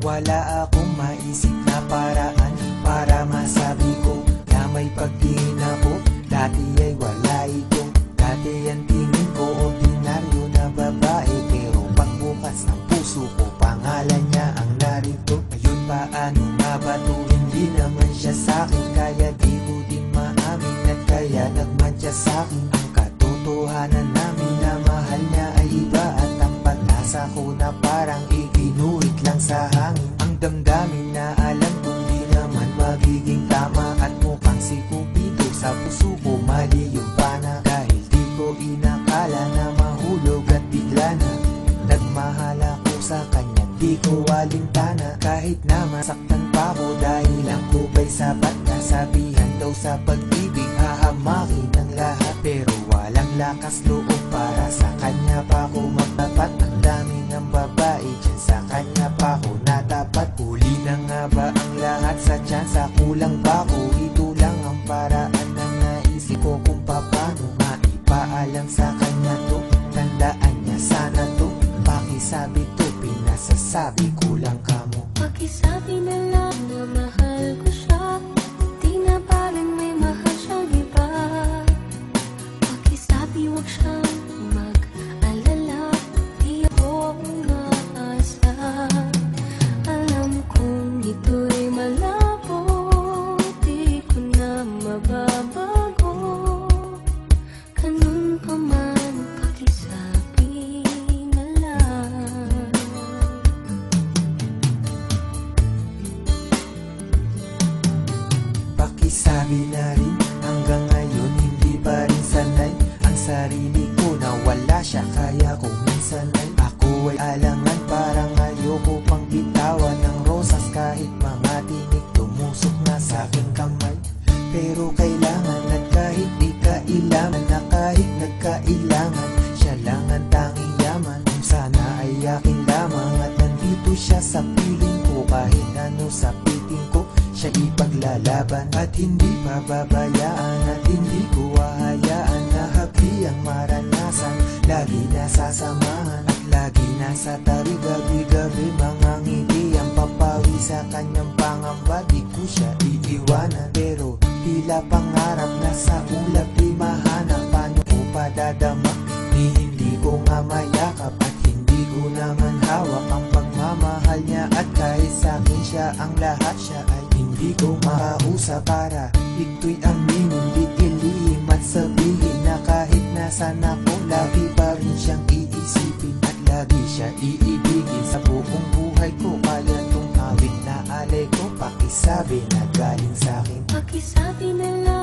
Wala akong maisip na paraan para masabi ko na may pagtingin ako. Dati ay wala ito. Dati ang tingin ko ordinaryo na babae, pero pagbukas ng puso ko pangalan niya ang narito. Ayun, paano nga ba to? Hindi naman siya sa'kin, kaya di ko din maamin at kaya nagmantya sa'kin. Ang katotohanan namin na mahal niya ay iba, at ang pag-asa ko na parang iginuhit lang sa hangin. Ang damdamin na alam kong di naman magiging tama, at mukhang si Cupido sa puso ko mali yung pana. Dahil di ko inakala na mahulog at bigla na nagmahal ako sa kanya, di ko alintana. Kahit na masaktan pa ko dahil ang kubay sapat, kasabihan daw sa pag-ibig hahamakin ang lahat. Pero walang lakas loob para sa kanya pa ako magtapat. Ang dami ng babae dyan, sa kanya pa ako natapat. Huli na nga ba ang lahat sa tsansa? Kulang ba ko? Ito lang ang paraan na naisip ko kung paano maipaalam sa kanya to. Tandaan niya sana to, pakisabi to, pinasasabi ko lang kamo. Pakisabi na lang na mahal ko siya, di na parang may mahal siyang iba. Pakisabi wag siyang mag-alala, di ako umaasa. Alam kong ito'y malabo, di ko na mababago. Ganun pa man, pakisabi na lang. Pakisabi na rin, hanggang ngayon hindi pa rin sanay ang sarili ko na wala siya. Kaya kung minsan ay ako ay alangan, parang ayoko pang bitawan ng rosas. Kahit mga tinik tumusok na sa aking kamay, pero kailangan at kahit di kailangan, na kahit nagkailangan, siya lang ang tanging yaman. Kung sana ay akin lamang at nandito siya sa piling ko, kahit ano sa piting ko siya ipaglalaban at hindi pababayaan. At hindi ko hahayaan na happy ang maranasan. Lagi nasasamahan at lagi nasa tabi, gabi-gabi mga ngiti ang papawi sa kanyang pangamba. Di ko siya iiwanan, pero tila pangarap na sa ulap di mahanap. Paano ko padadama ni hindi ko nga mayakap, at hindi ko naman hawak ang pagmamahal niya. At kahit sa'kin siya ang lahat, siya ay hindi ko makausap para ito'y aminin, di ilihim at sabihin na kahit nasan ako, lagi pa rin siyang iisipin at lagi siya iibigin sa buong buhay ko. Kaya tong awit na alay ko, pakisabi na galing sa'kin. Pakisabi na lang